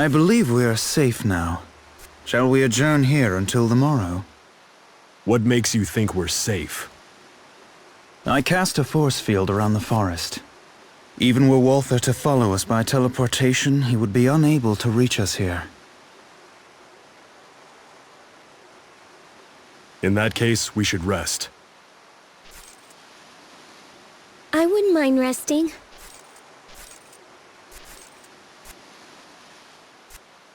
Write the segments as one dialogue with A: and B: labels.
A: I believe we are safe now. Shall we adjourn here until the morrow?
B: What makes you think we're safe?
A: I cast a force field around the forest. Even were Walther to follow us by teleportation, he would be unable to reach us here.
B: In that case, we should rest.
C: I wouldn't mind resting.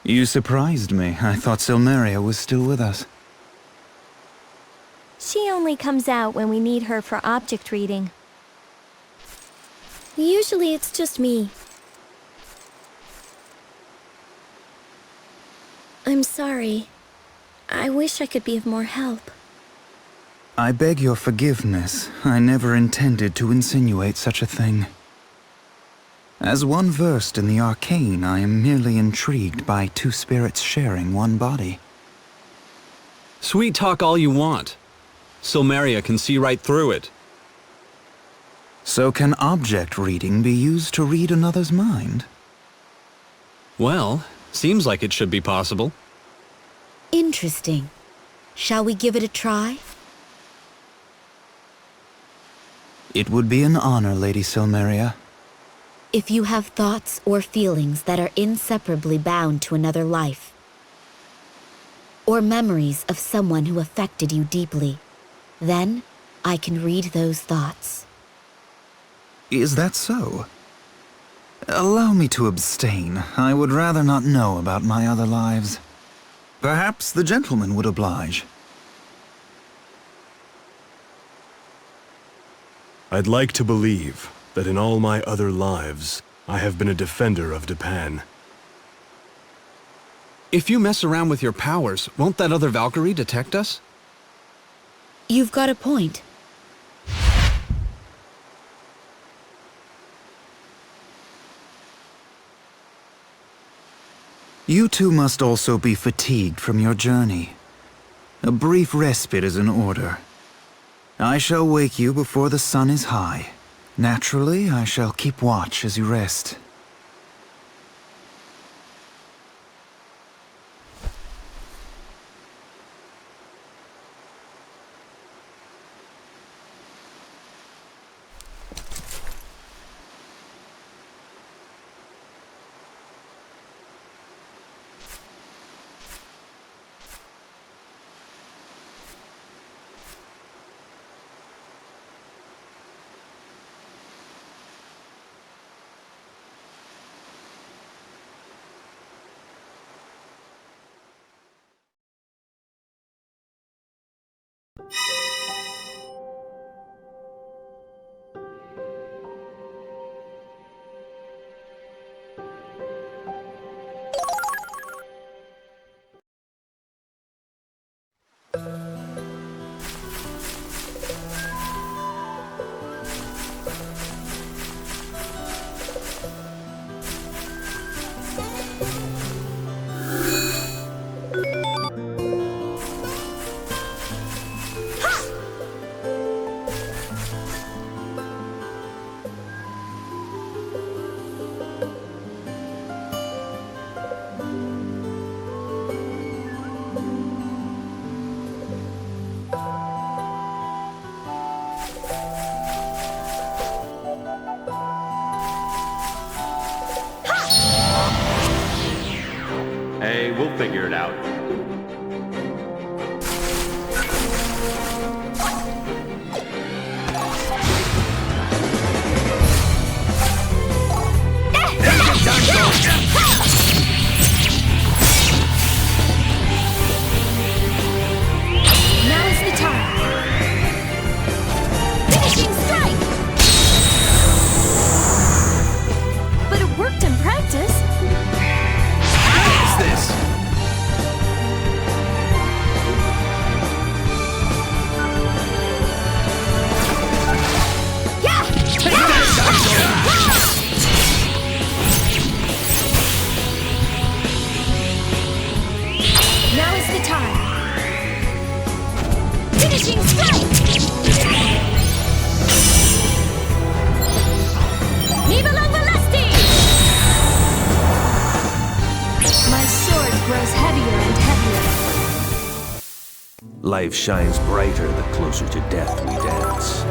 A: You surprised me. I thought Silmeria was still with us.
C: She only comes out when we need her for object reading. Usually it's just me. I'm sorry. I wish I could be of more help.
A: I beg your forgiveness. I never intended to insinuate such a thing. As one versed in the arcane, I am merely intrigued by two spirits sharing one body.
D: Sweet talk all you want. Silmeria can see right through it.
A: So can object reading be used to read another's mind?
D: Well, seems like it should be possible.
E: Interesting. Shall we give it a try?
A: It would be an honor, Lady Silmeria.
E: If you have thoughts or feelings that are inseparably bound to another life, or memories of someone who affected you deeply, then I can read those thoughts.
A: Is that so? Allow me to abstain. I would rather not know about my other lives. Perhaps the gentleman would oblige.
B: I'd like to believe that in all my other lives, I have been a defender of Japan.
D: If you mess around with your powers, won't that other Valkyrie detect us?
E: You've got a point.
A: You two must also be fatigued from your journey. A brief respite is in order. I shall wake you before the sun is high. Naturally, I shall keep watch as you rest.
F: Hey, we'll figure it out.
C: Now's the time. Finishing strike! But it worked in practice.
D: What is this?
G: Life shines brighter the closer to death we dance.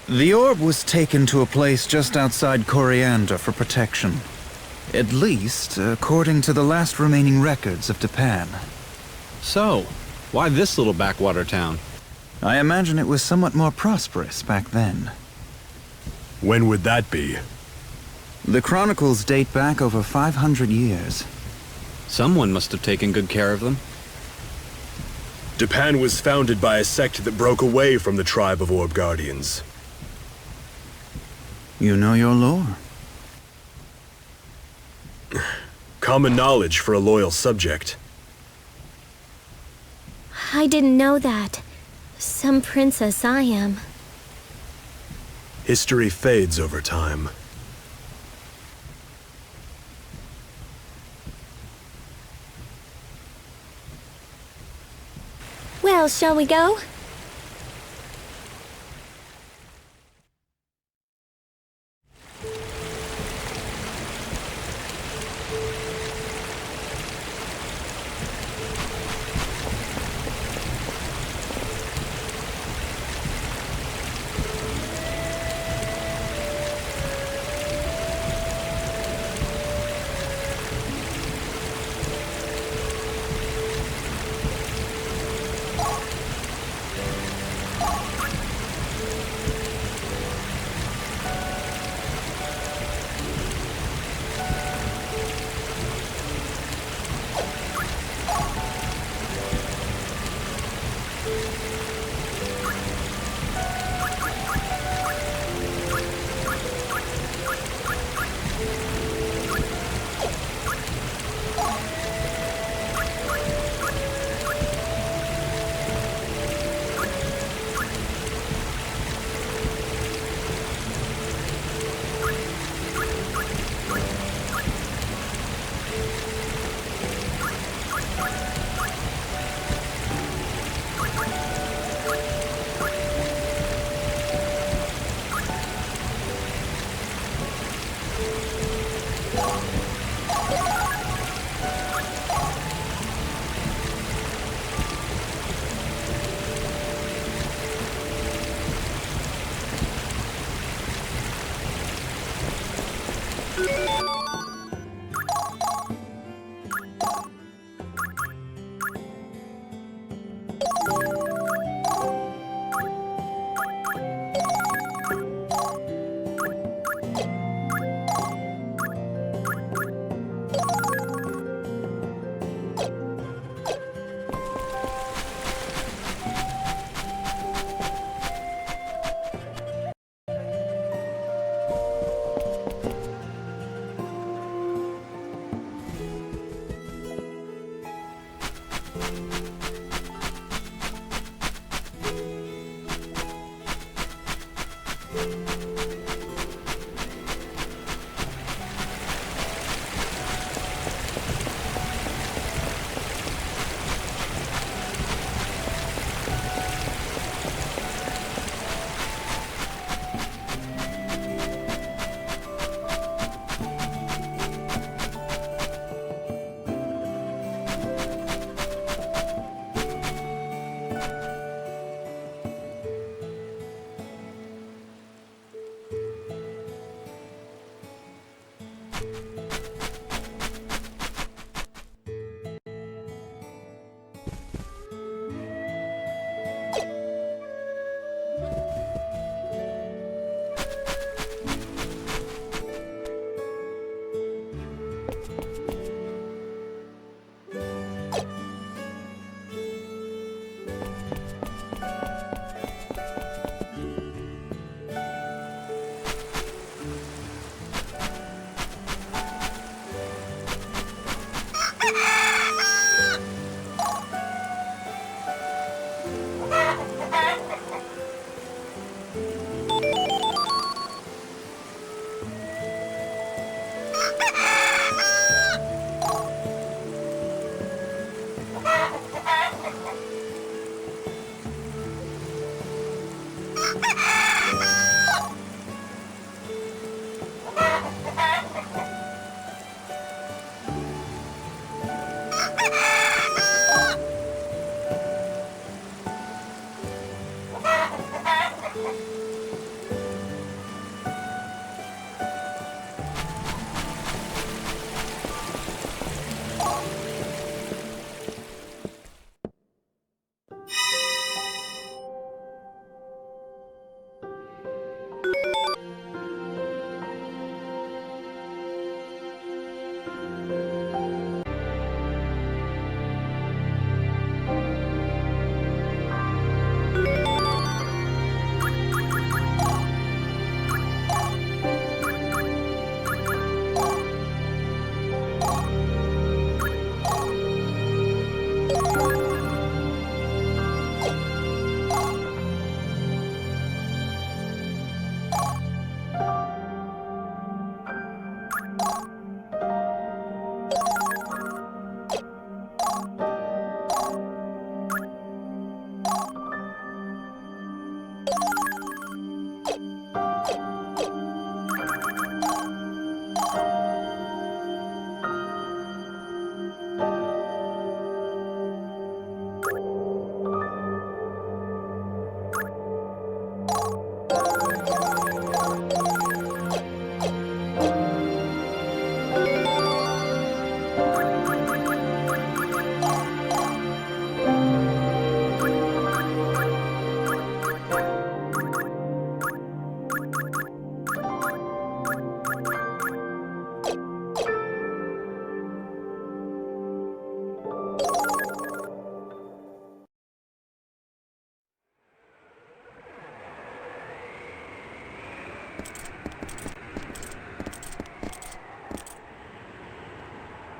A: The orb was taken to a place just outside Coriander for protection. At least, according to the last remaining records of Japan.
D: So, why this little backwater town?
A: I imagine it was somewhat more prosperous back then.
B: When would that be?
A: The chronicles date back over 500 years.
D: Someone must have taken good care of them.
B: Japan was founded by a sect that broke away from the tribe of Orb Guardians.
A: You know your lore.
B: Common knowledge for a loyal subject.
C: I didn't know that. Some princess I am.
B: History fades over time.
C: Well, shall we go?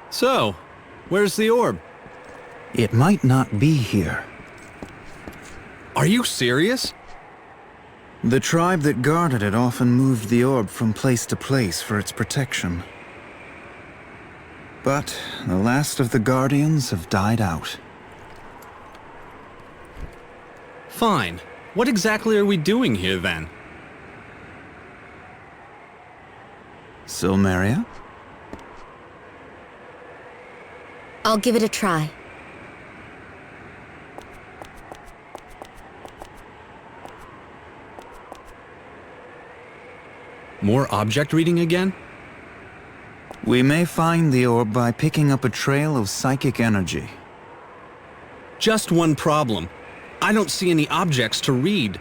D: So, where's the orb?
A: It might not be here.
D: Are you serious?
A: The tribe that guarded it often moved the orb from place to place for its protection. But the last of the Guardians have died out.
D: Fine. What exactly are we doing here then?
A: Silmeria?
E: I'll give it a try.
D: More object reading again?
A: We may find the orb by picking up a trail of psychic energy.
D: Just one problem. I don't see any objects to read.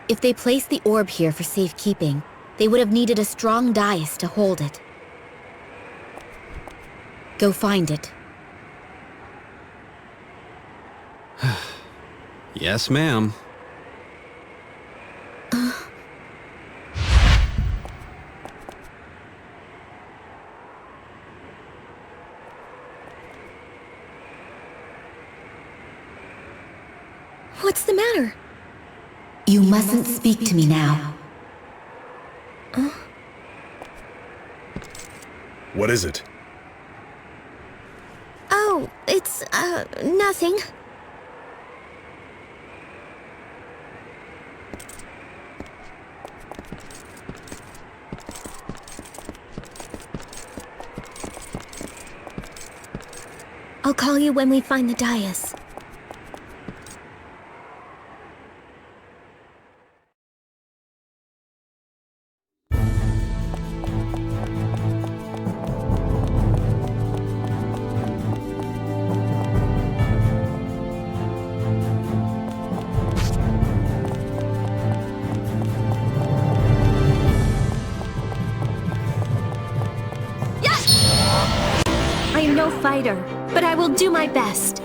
E: If they placed the orb here for safekeeping, they would have needed a strong dais to hold it. Go find it.
D: Yes, ma'am.
C: What's the matter?
E: You mustn't speak to me now.
B: What is it?
C: Oh, it's, nothing. I'll call you when we find the dais. I am no fighter, but I will do my best.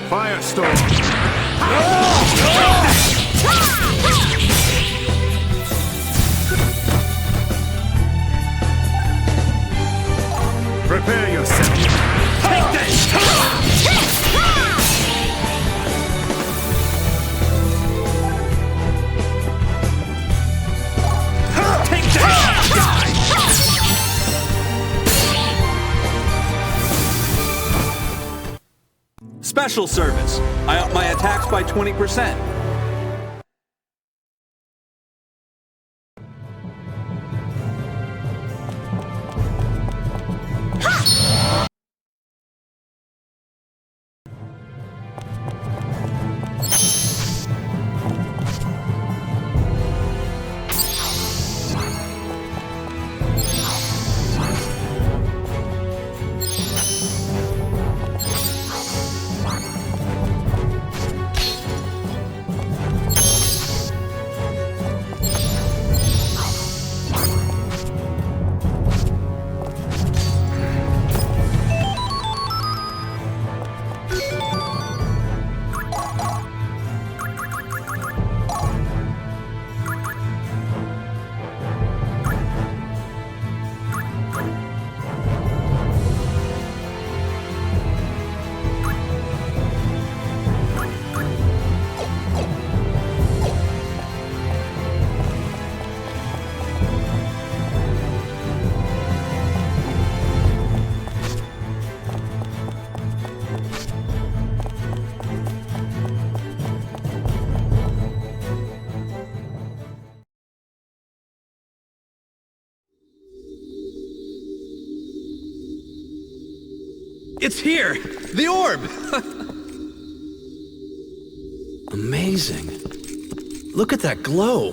B: Firestorm! Prepare yourself! Take this! Take that!
D: Special service. I up my attacks by 20%. It's here! The orb! Amazing. Look at that glow.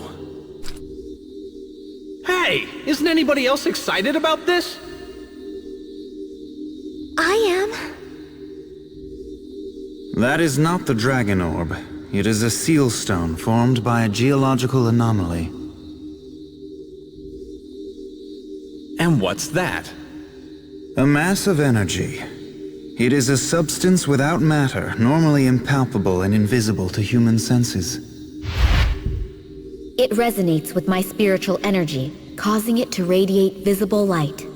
D: Hey! Isn't anybody else excited about this?
C: I am.
A: That is not the dragon orb. It is a seal stone formed by a geological anomaly.
D: And what's that?
A: A mass of energy. It is a substance without matter, normally impalpable and invisible to human senses.
E: It resonates with my spiritual energy, causing it to radiate visible light.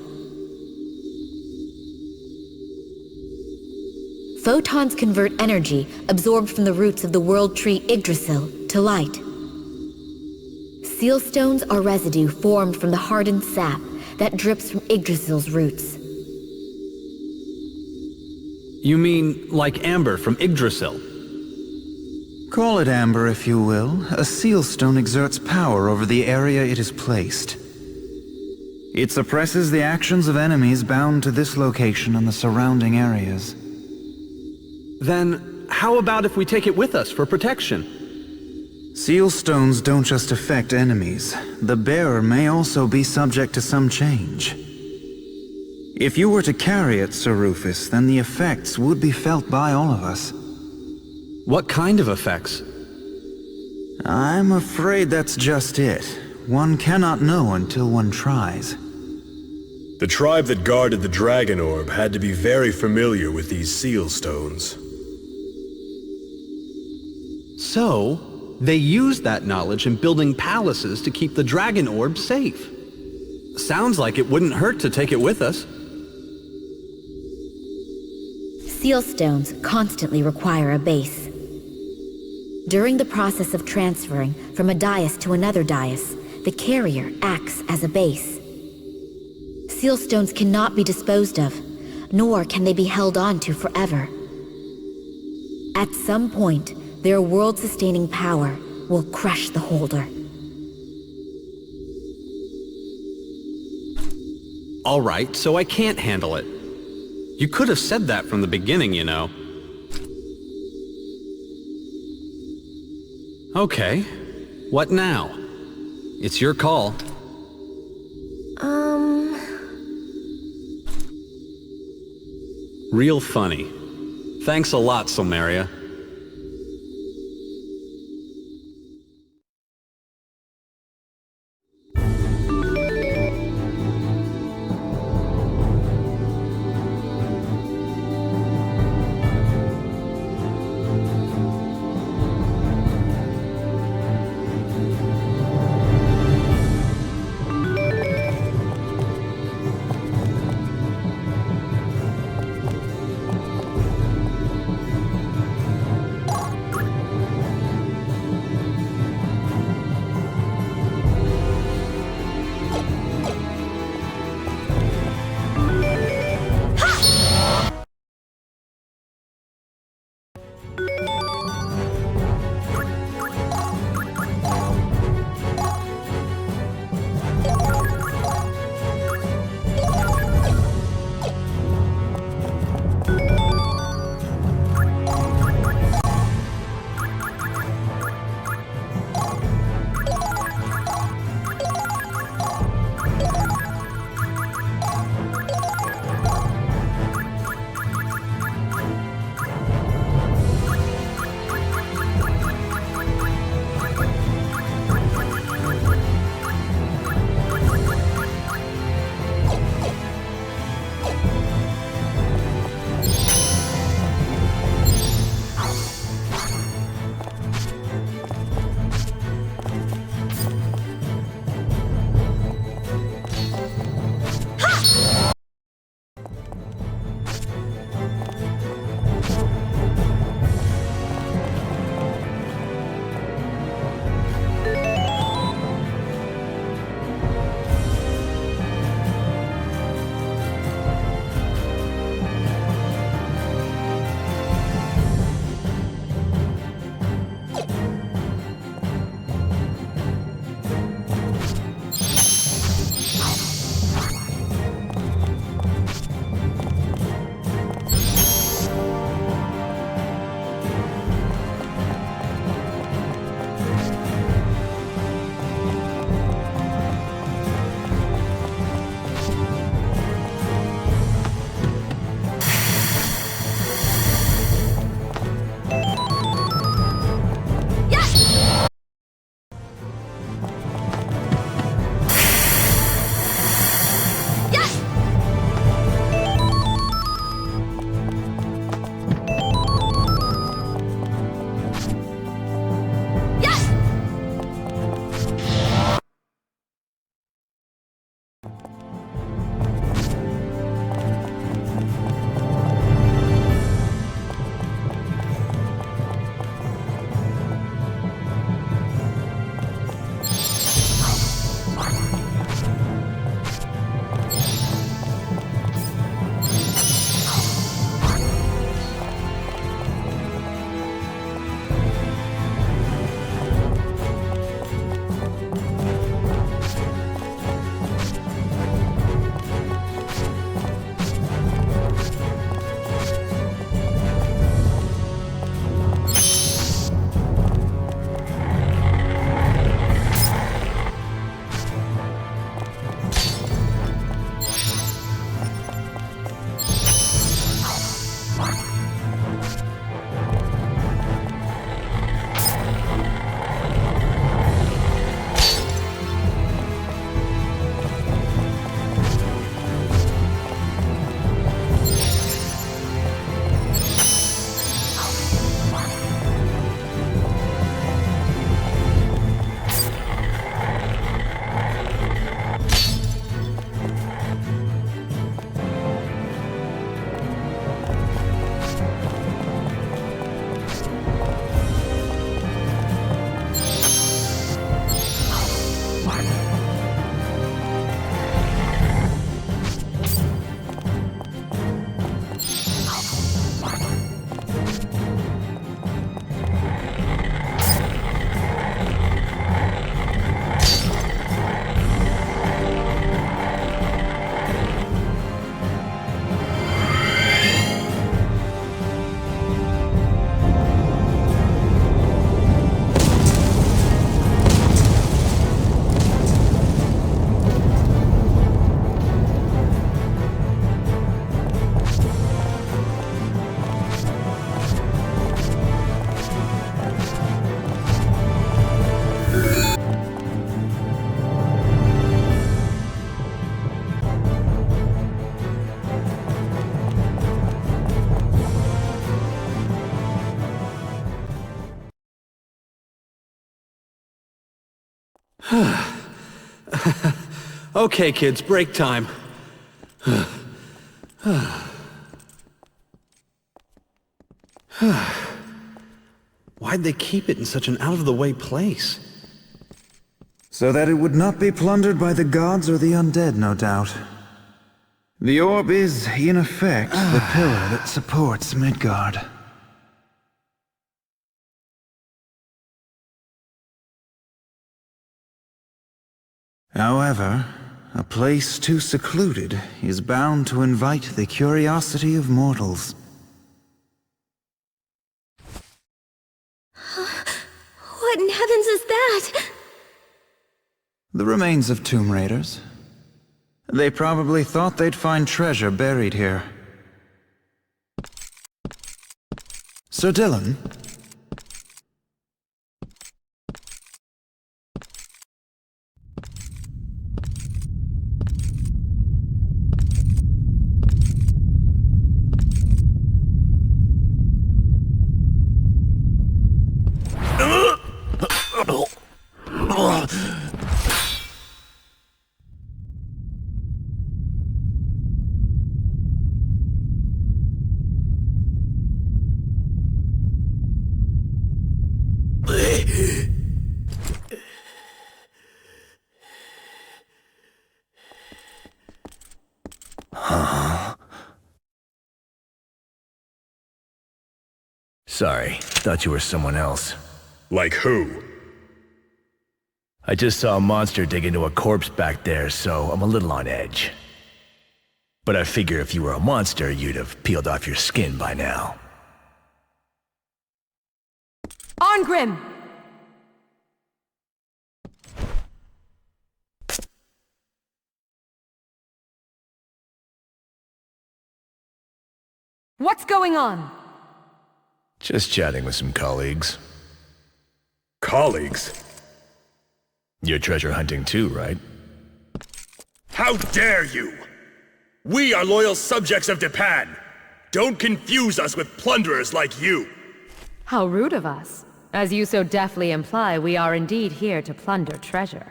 E: Photons convert energy absorbed from the roots of the world tree Yggdrasil to light. Seal stones are residue formed from the hardened sap that drips from Yggdrasil's roots.
D: You mean like amber from Yggdrasil?
A: Call it amber if you will. A seal stone exerts power over the area it is placed. It suppresses the actions of enemies bound to this location and the surrounding areas.
D: Then, how about if we take it with us for protection?
A: Seal stones don't just affect enemies. The bearer may also be subject to some change. If you were to carry it, Sir Rufus, then the effects would be felt by all of us.
D: What kind of effects?
A: I'm afraid that's just it. One cannot know until one tries.
B: The tribe that guarded the dragon orb had to be very familiar with these seal stones.
D: So, they used that knowledge in building palaces to keep the dragon orb safe. Sounds like it wouldn't hurt to take it with us.
E: Seal stones constantly require a base. During the process of transferring from a dais to another dais, the carrier acts as a base. Seal stones cannot be disposed of, nor can they be held on to forever. At some point, their world-sustaining power will crush the holder.
D: All right, so I can't handle it. You could have said that from the beginning, you know. Okay, what now? It's your call. Real funny. Thanks a lot, Silmeria. Okay, kids, break time. Why'd they keep it in such an out-of-the-way place?
A: So that it would not be plundered by the gods or the undead, no doubt. The orb is, in effect, the pillar that supports Midgard. However, a place too secluded is bound to invite the curiosity of mortals.
C: What in heavens is that?
A: The remains of tomb raiders. They probably thought they'd find treasure buried here. Sir Dylan?
H: Sorry, thought you were someone else.
B: Like who?
H: I just saw a monster dig into a corpse back there, so I'm a little on edge. But I figure if you were a monster, you'd have peeled off your skin by now.
I: Arngrim! What's going on?
H: Just chatting with some colleagues.
B: Colleagues?
H: You're treasure hunting too, right?
B: How dare you! We are loyal subjects of Japan! Don't confuse us with plunderers like you!
I: How rude of us. As you so deftly imply, we are indeed here to plunder treasure.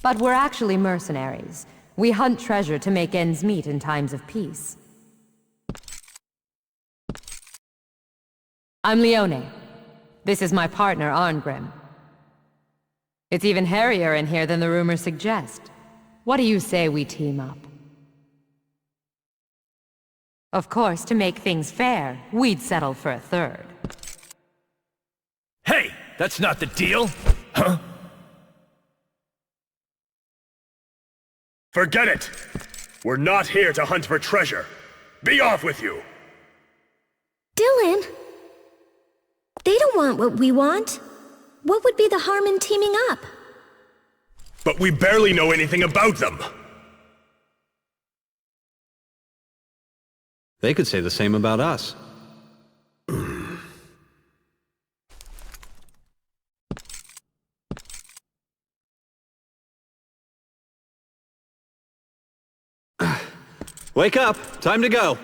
I: But we're actually mercenaries. We hunt treasure to make ends meet in times of peace. I'm Leone. This is my partner, Arngrim. It's even hairier in here than the rumors suggest. What do you say we team up? Of course, to make things fair, we'd settle for a third.
H: Hey! That's not the deal! Huh?
B: Forget it! We're not here to hunt for treasure! Be off with you!
C: Dylan? They don't want what we want. What would be the harm in teaming up?
B: But we barely know anything about them!
D: They could say the same about us. Wake up! Time to go!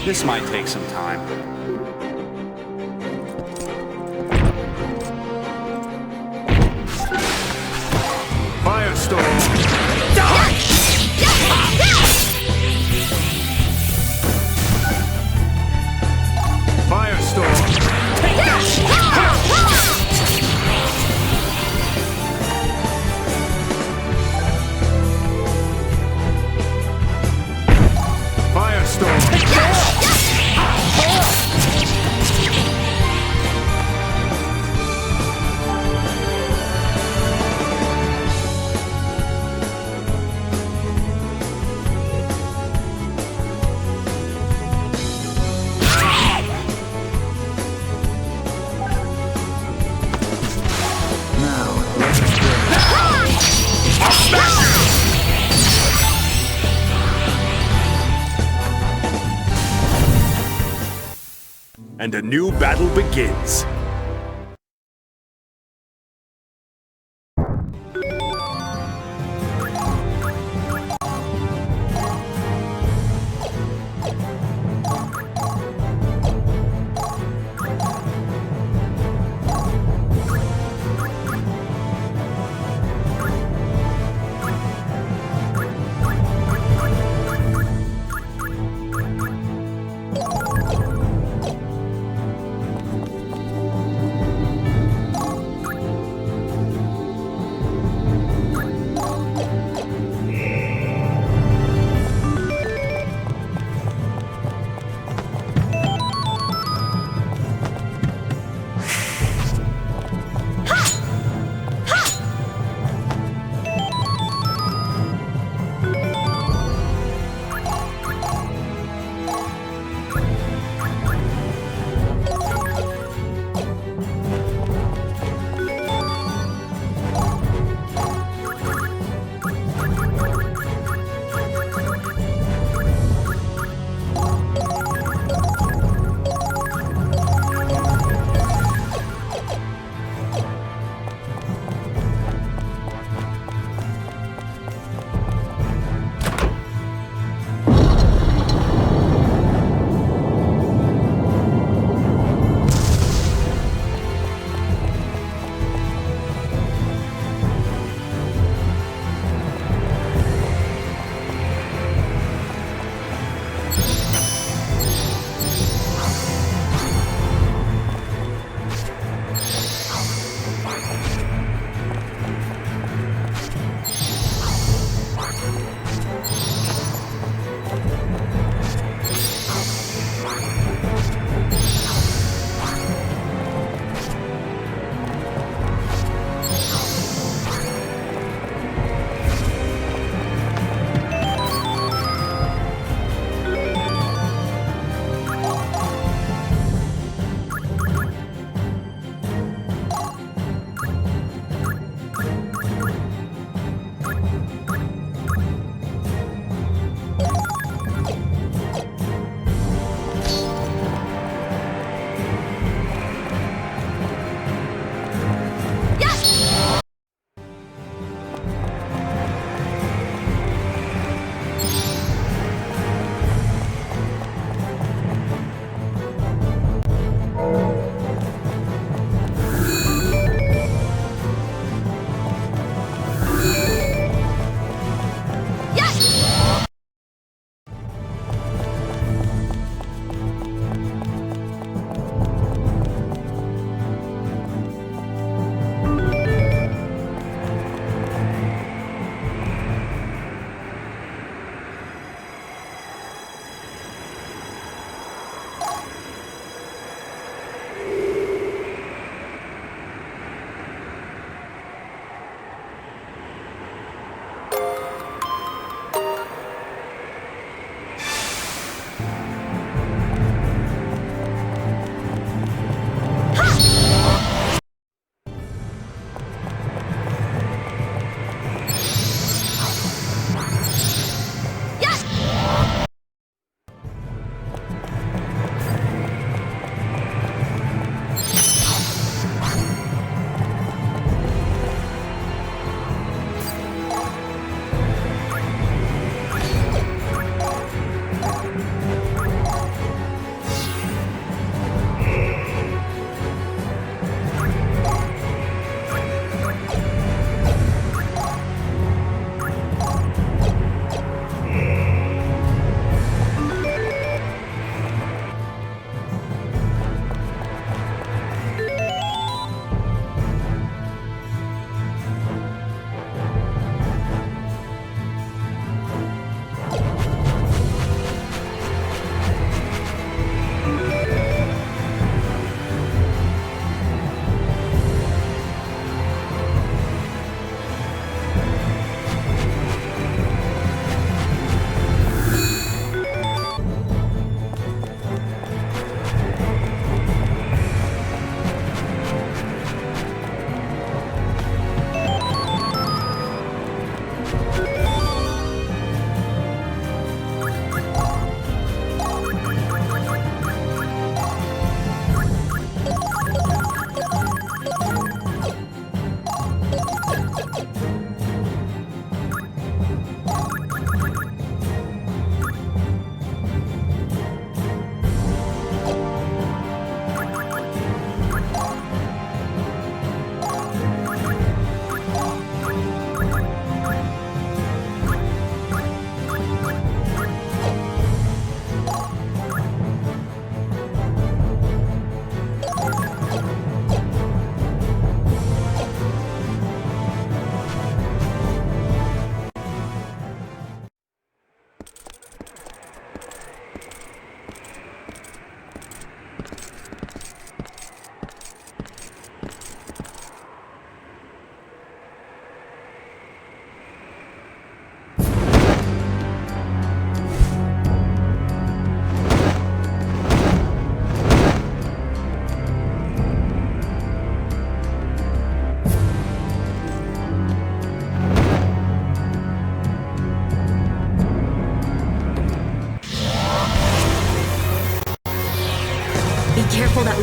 G: This might take some time.
B: Firestorm! And a new battle begins.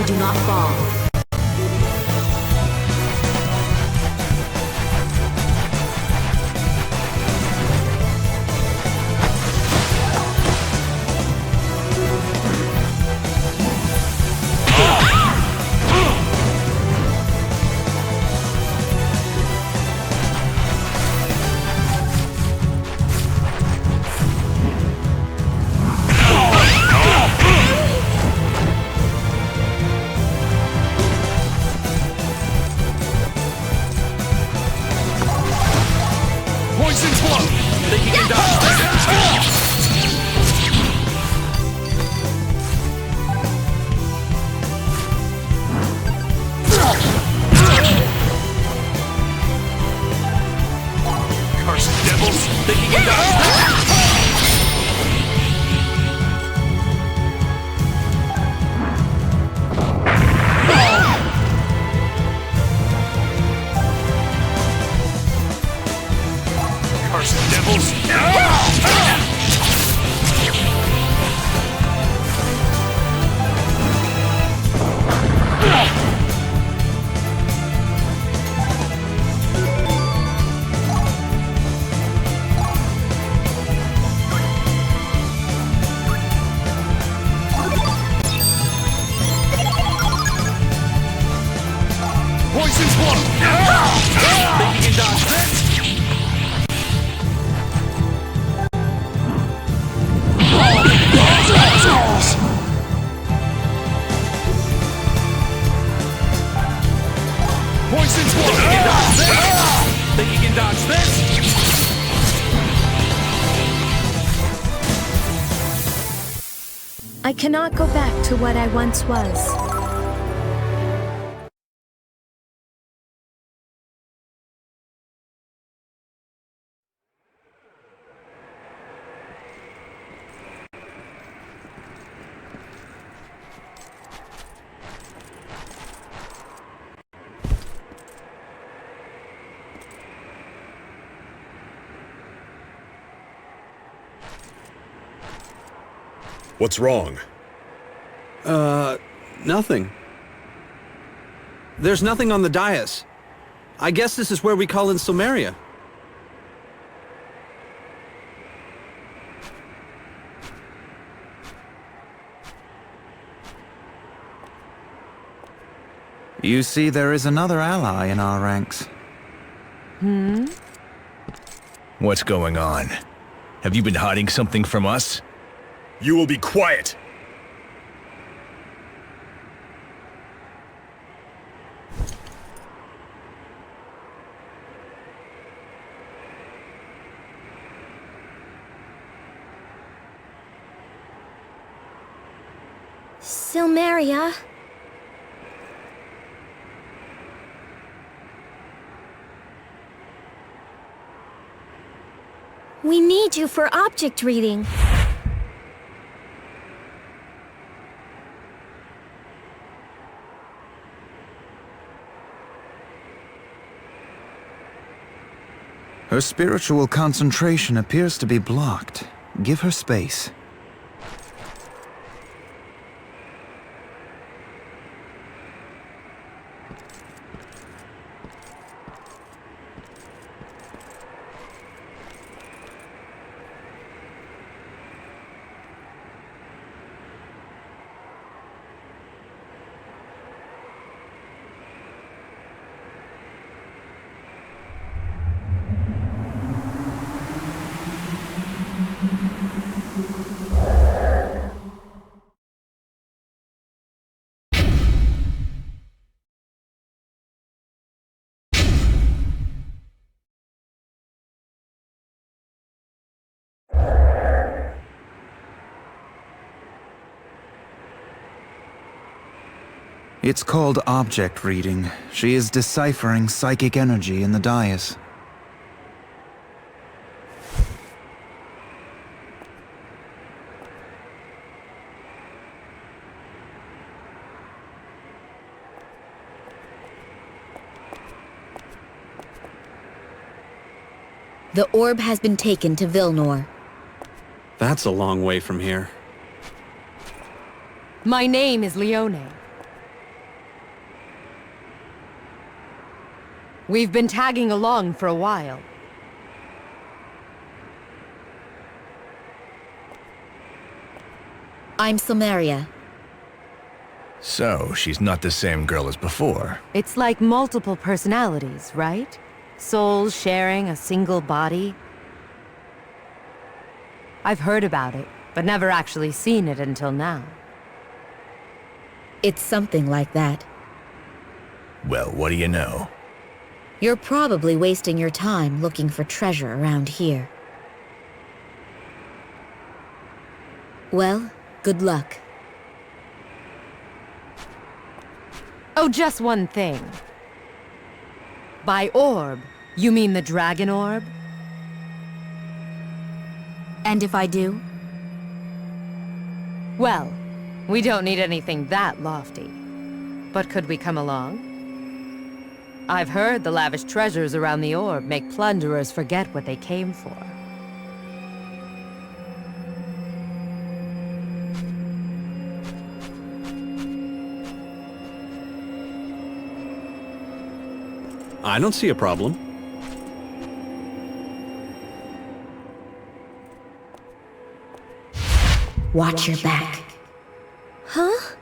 E: do not fall.
C: I cannot go back to what I once was.
B: What's wrong?
D: Nothing. There's nothing on the dais. I guess this is where we call in Silmeria.
A: You see, there is another ally in our ranks.
H: What's going on? Have you been hiding something from us?
B: You will be quiet!
C: Silmeria. We need you for object reading.
A: Her spiritual concentration appears to be blocked. Give her space. It's called object reading. She is deciphering psychic energy in the dais.
E: The orb has been taken to Vilnor.
D: That's a long way from here.
I: My name is Leone. We've been tagging along for a while.
E: I'm Silmeria.
H: So, she's not the same girl as before.
I: It's like multiple personalities, right? Souls sharing a single body. I've heard about it, but never actually seen it until now.
E: It's something like that.
H: Well, what do you know?
E: You're probably wasting your time looking for treasure around here. Well, good luck.
I: Oh, just one thing. By orb, you mean the dragon orb?
E: And if I do?
I: Well, we don't need anything that lofty. But could we come along? I've heard the lavish treasures around the orb make plunderers forget what they came for.
D: I don't see a problem.
E: Watch your back.
C: Huh?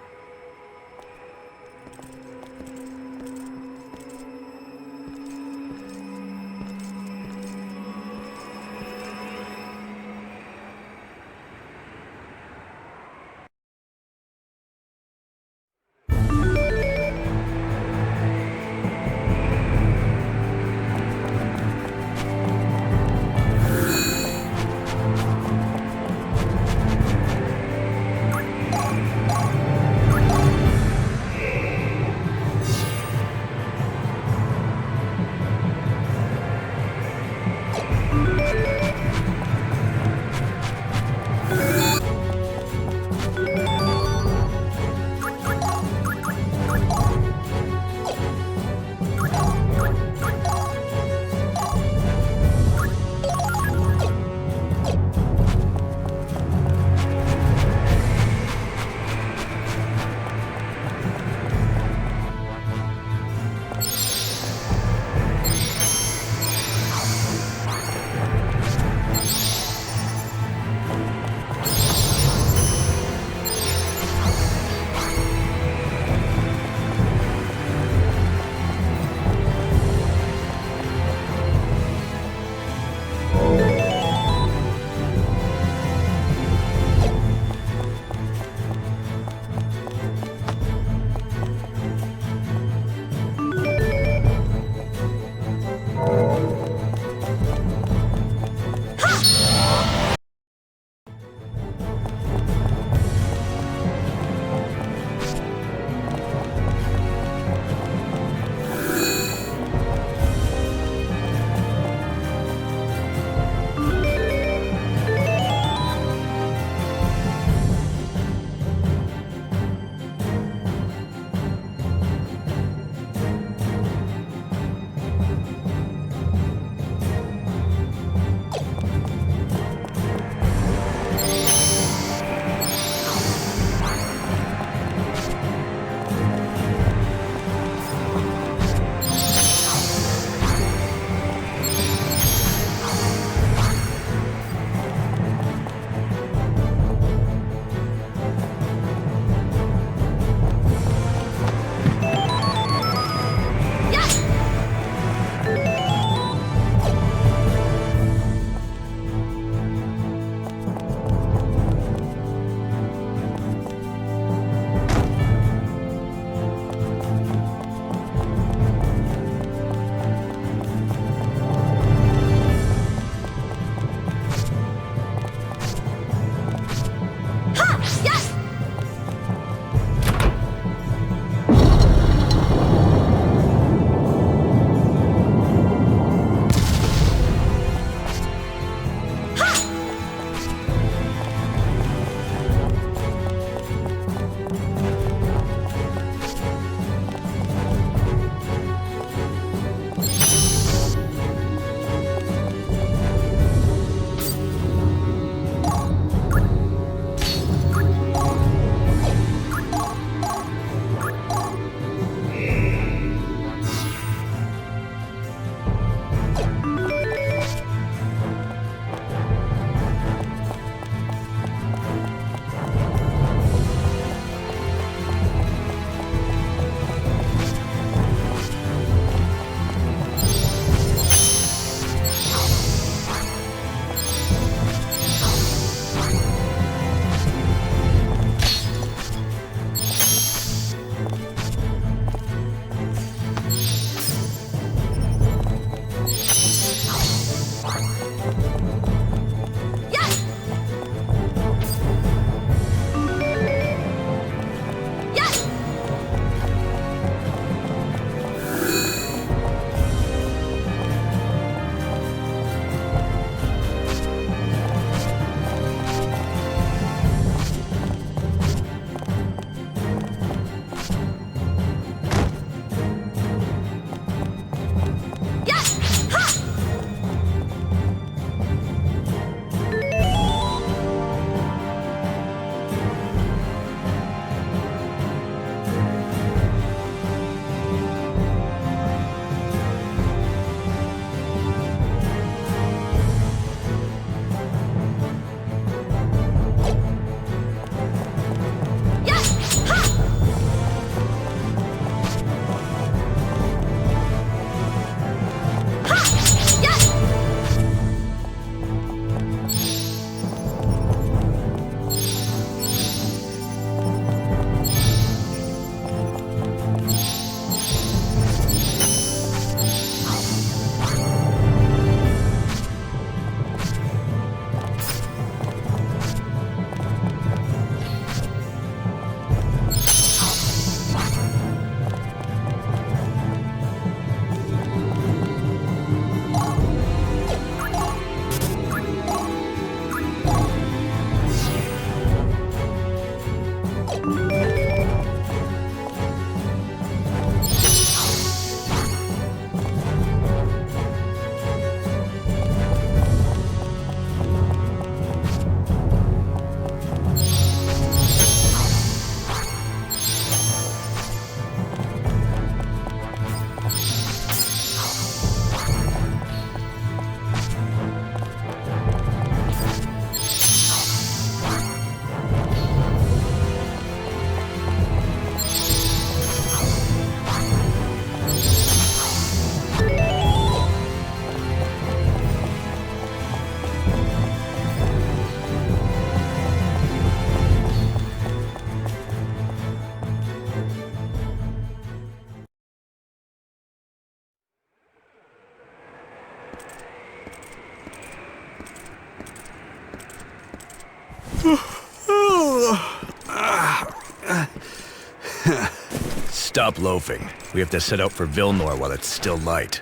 H: Stop loafing. We have to set out for Vilnor while it's still light.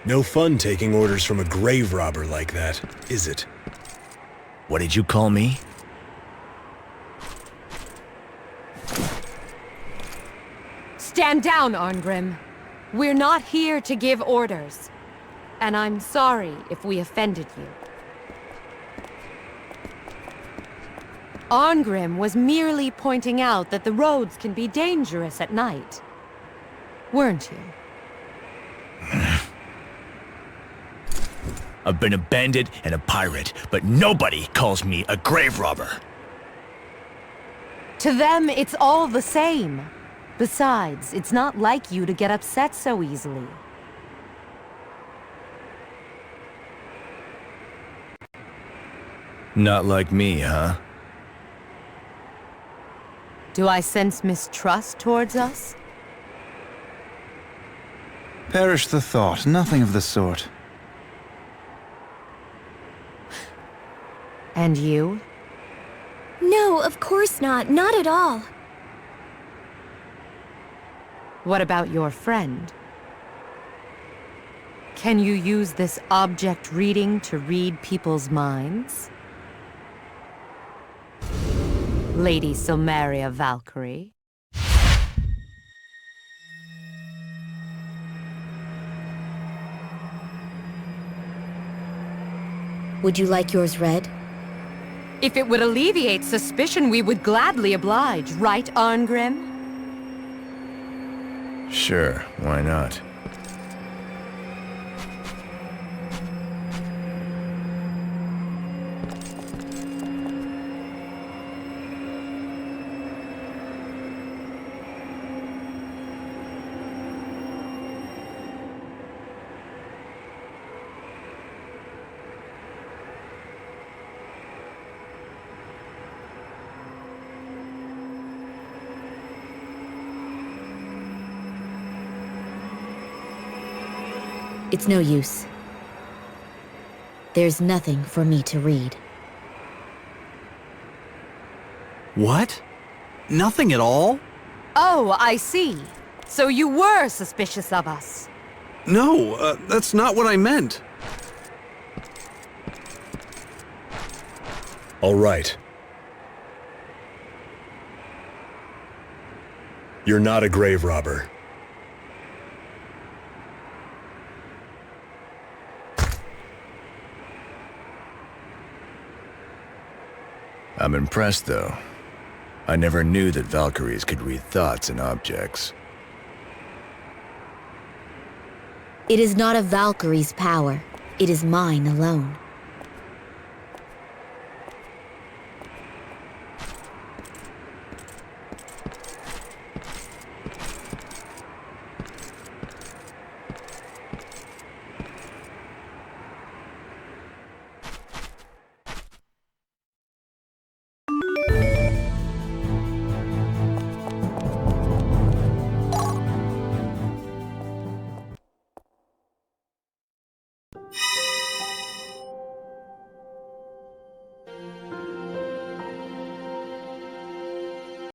B: No fun taking orders from a grave robber like that, is it?
H: What did you call me?
I: Stand down, Arngrim. We're not here to give orders. And I'm sorry if we offended you. Arngrim was merely pointing out that the roads can be dangerous at night. Weren't you?
H: I've been a bandit and a pirate, but nobody calls me a grave robber.
I: To them, it's all the same. Besides, it's not like you to get upset so easily.
H: Not like me, huh?
I: Do I sense mistrust towards us?
A: Perish the thought, nothing of the sort.
I: And you?
C: No, of course not. Not at all.
I: What about your friend? Can you use this object reading to read people's minds? Lady Silmeria Valkyrie?
E: Would you like yours read?
I: If it would alleviate suspicion, we would gladly oblige, right, Arngrim?
H: Sure, why not?
E: It's no use. There's nothing for me to read.
D: What? Nothing at all?
I: Oh, I see. So you were suspicious of us.
D: No, that's not what I meant.
B: All right. You're not a grave robber.
H: I'm impressed, though. I never knew that Valkyries could read thoughts in objects.
E: It is not a Valkyrie's power. It is mine alone.